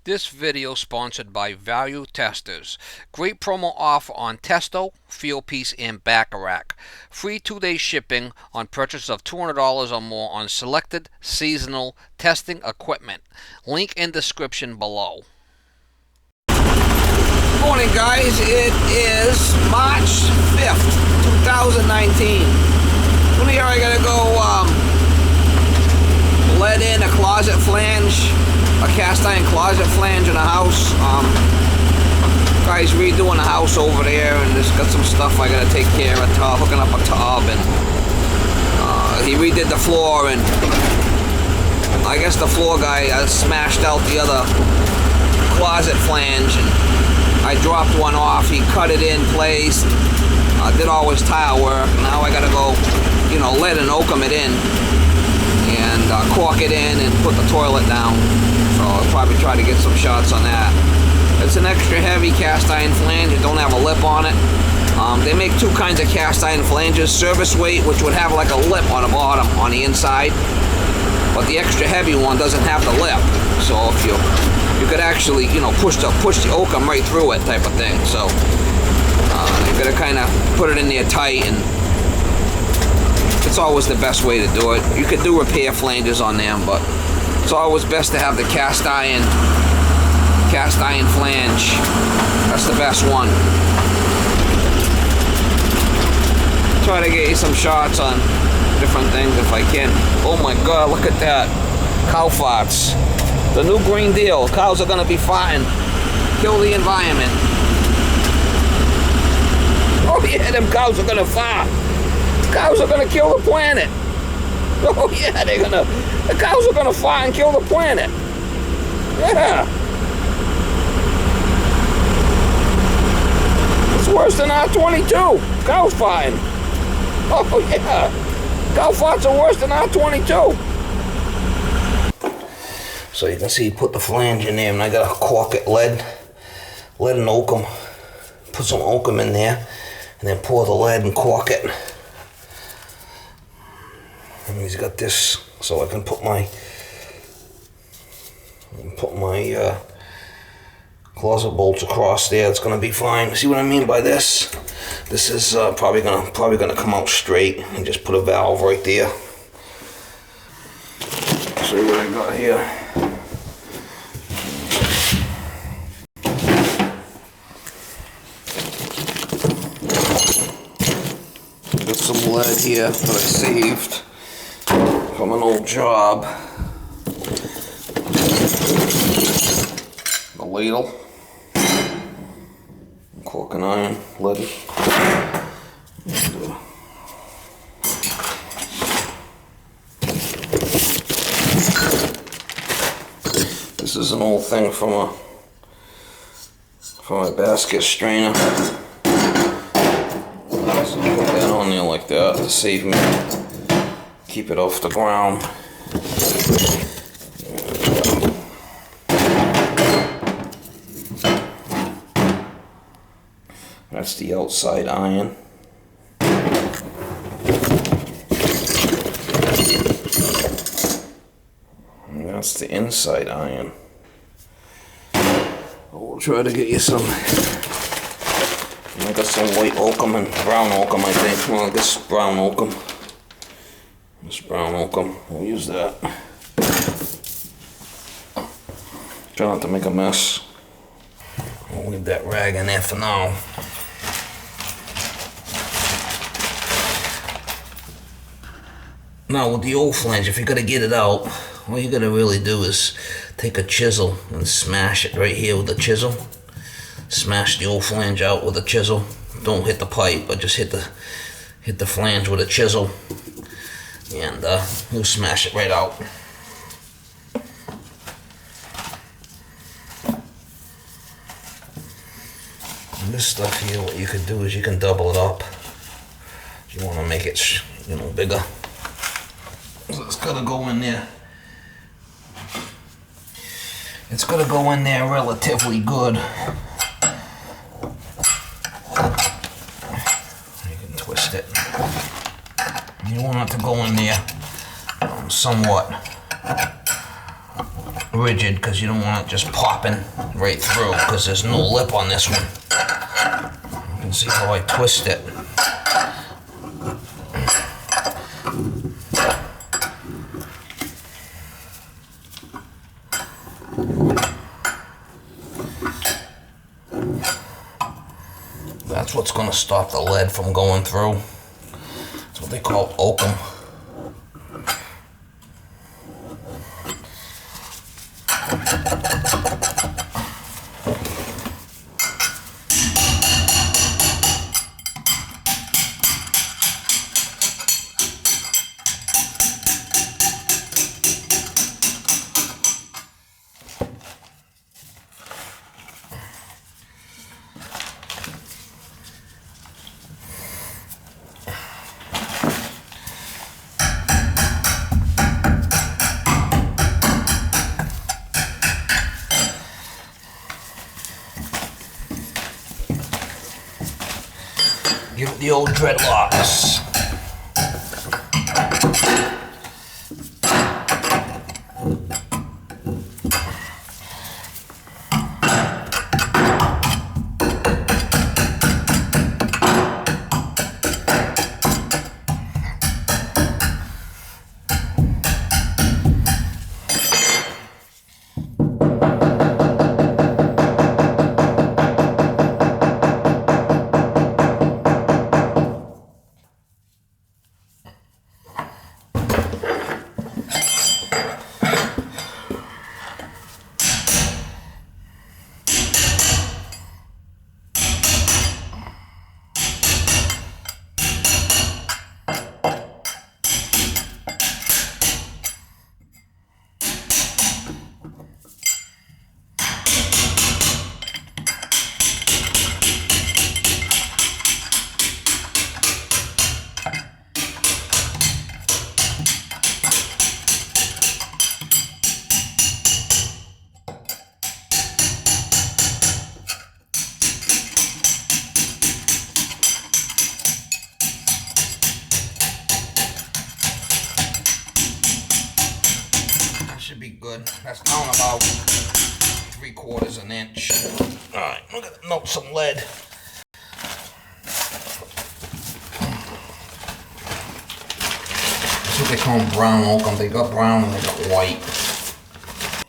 This video sponsored by Value Testers. Great promo offer on Testo, Fieldpiece, and Bacharach. Free 2-day shipping on purchase of $200 or more on selected seasonal testing equipment. Link in description below. Good morning, guys. It is March 5th, 2019. Well, here I gotta go lead in a closet flange, a cast iron closet flange in a house. Guys redoing the house over there, and there's got some stuff I gotta take care of, hooking up a tub, and he redid the floor, and I guess the floor guy smashed out the other closet flange, and I dropped one off. He cut it in place, did all his tile work. Now I gotta go, lead and oakum it in, and caulk it in and put the toilet down. So I'll probably try to get some shots on that. It's an extra heavy cast iron flange. It don't have a lip on it. They make two kinds of cast iron flanges. Service weight, which would have like a lip on the bottom, on the inside. But the extra heavy one doesn't have the lip. So if you could actually, push the oakum right through it, type of thing. So you gotta kind of put it in there tight, and it's always the best way to do it. You could do repair flanges on them, but it's always best to have the cast iron flange. That's the best one. Try to get you some shots on different things if I can. Oh my God, look at that. Cow farts. The new Green Deal. Cows are gonna be farting. Kill the environment. Oh yeah, them cows are gonna fart. Cows are gonna kill the planet. Oh yeah, the cows are gonna fart and kill the planet. Yeah. It's worse than R22. Cows farting. Oh yeah. Cow farts are worse than R22. So you can see, put the flange in there, and I gotta caulk it lead and oakum. Put some oakum in there, and then pour the lead and caulk it. And he's got this, so I can put my closet bolts across there. It's gonna be fine. See what I mean by this? This is probably gonna come out straight, and just put a valve right there. See what I got here. Got some lead here that I saved from an old job. A ladle, cork and iron, lead. This is an old thing from a basket strainer. So put that on there like that to save me. Keep it off the ground. That's the outside iron. And that's the inside iron. We'll try to get you some. I got some white oakum and brown oakum, I think. Well, this brown oakum. This brown oakum. We'll use that. Try not to make a mess. We'll leave that rag in there for now. Now with the old flange, if you're gonna get it out, all you gotta really do is take a chisel and smash it right here with a chisel. Smash the old flange out with a chisel. Don't hit the pipe, but just hit the flange with a chisel, and you'll smash it right out. And this stuff here, what you can do is you can double it up. If you want to make it, bigger. So it's gotta go in there. It's gotta go in there relatively good. You can twist it. You want it to go in there somewhat rigid because you don't want it just popping right through because there's no lip on this one. You can see how I twist it. That's what's going to stop the lead from going through. That's what they call oakum. Give it the old dreadlocks. Should be good. That's down about 3/4 an inch. Alright, we're gonna melt some lead. That's what they call brown oakum. They got brown and they got white.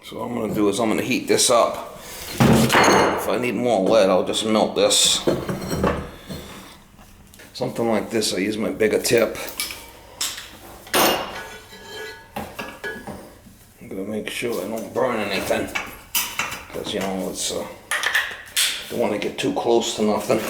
So what I'm gonna do is I'm gonna heat this up. If I need more lead, I'll just melt this. Something like this, I use my bigger tip. Make sure I don't burn anything, because you know it's don't want to get too close to nothing.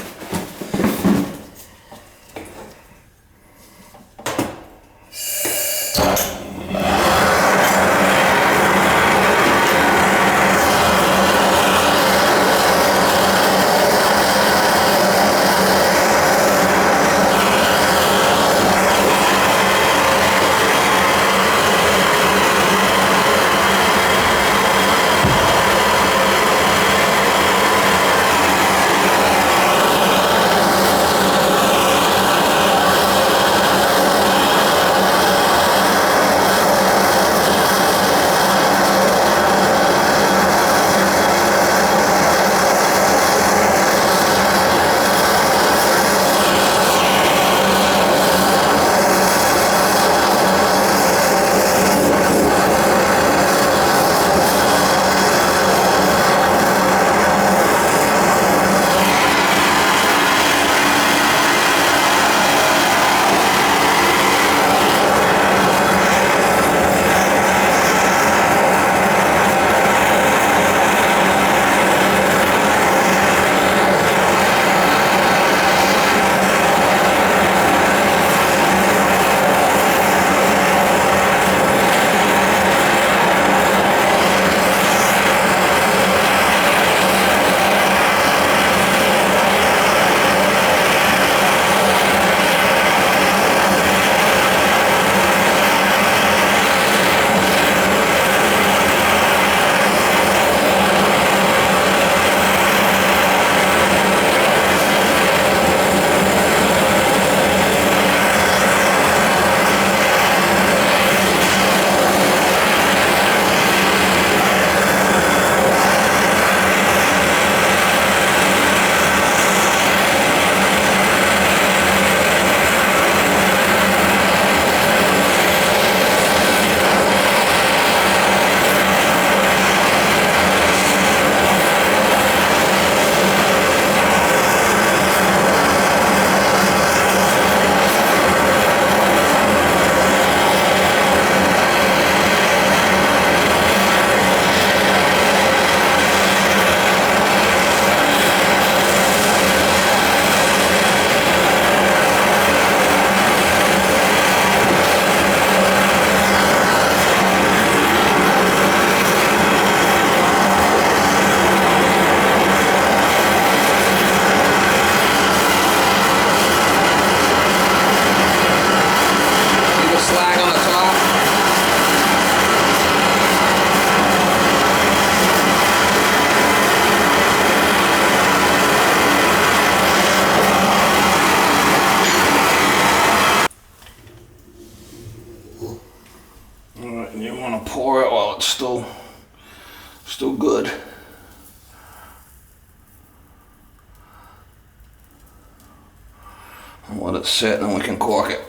and let it sit, and we can cork it.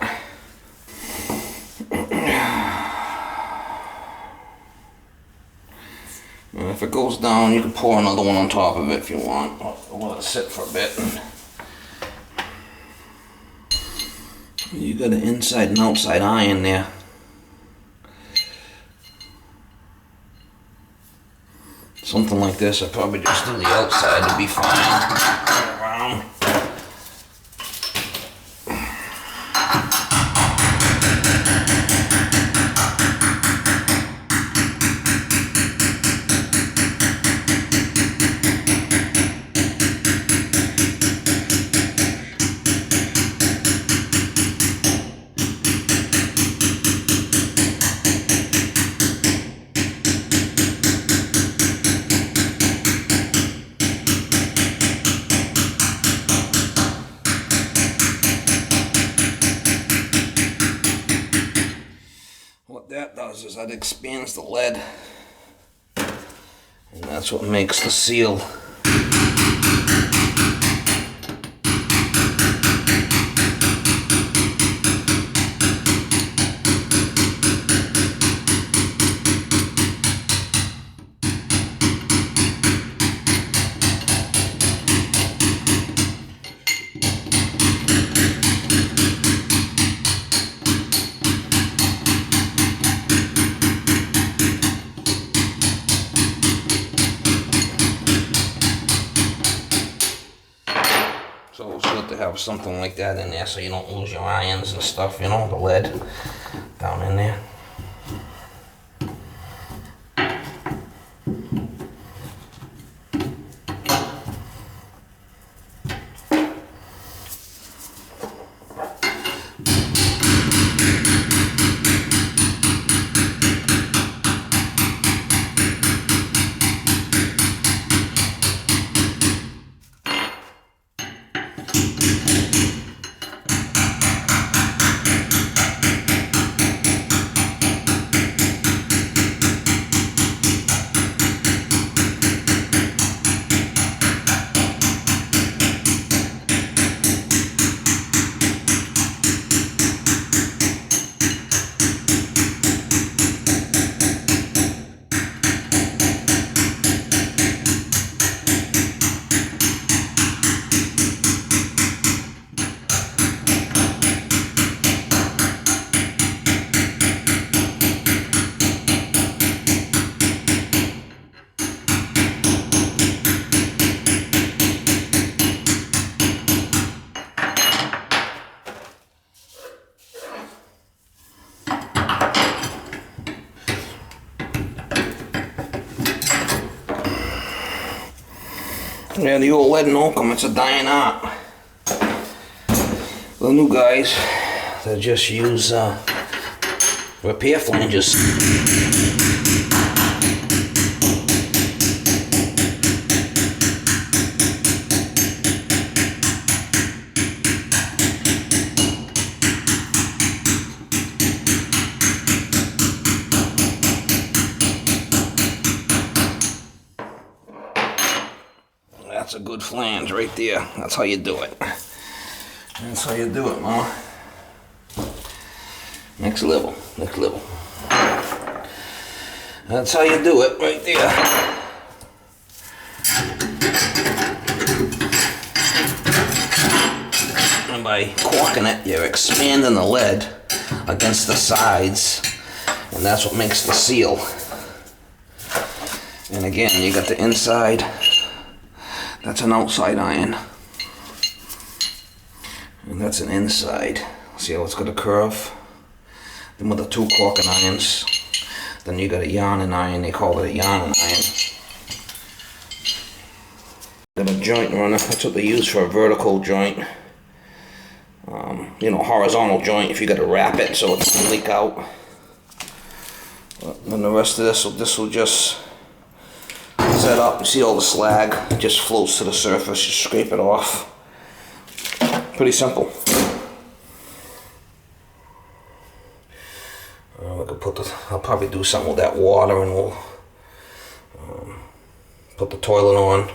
And if it goes down, you can pour another one on top of it if you want. I'll let it sit for a bit. You got an inside and outside iron there. Something like this, I'll probably just do the outside to be fine. Around. What that does is that expands the lead, and that's what makes the seal. So it's good to have something like that in there so you don't lose your irons and stuff, you know, the lead down in there. Yeah, the old lead and oakum, it's a dying art. The new guys, they just use repair flanges. That's a good flange right there. That's how you do it. That's how you do it, Mama. Next level, next level. That's how you do it right there. And by corking it, you're expanding the lead against the sides, and that's what makes the seal. And again, you got the inside. That's an outside iron, and that's an inside. See how it's got a curve? Then with the two corking irons, then you got a yarning iron. They call it a yarning iron. Got a joint runner. That's what they use for a vertical joint. You know, horizontal joint if you got to wrap it so it doesn't leak out. But then the rest of this will just set up. You see all the slag, it just floats to the surface. You scrape it off. Pretty simple. We could put I'll probably do something with that water, and we'll put the toilet on.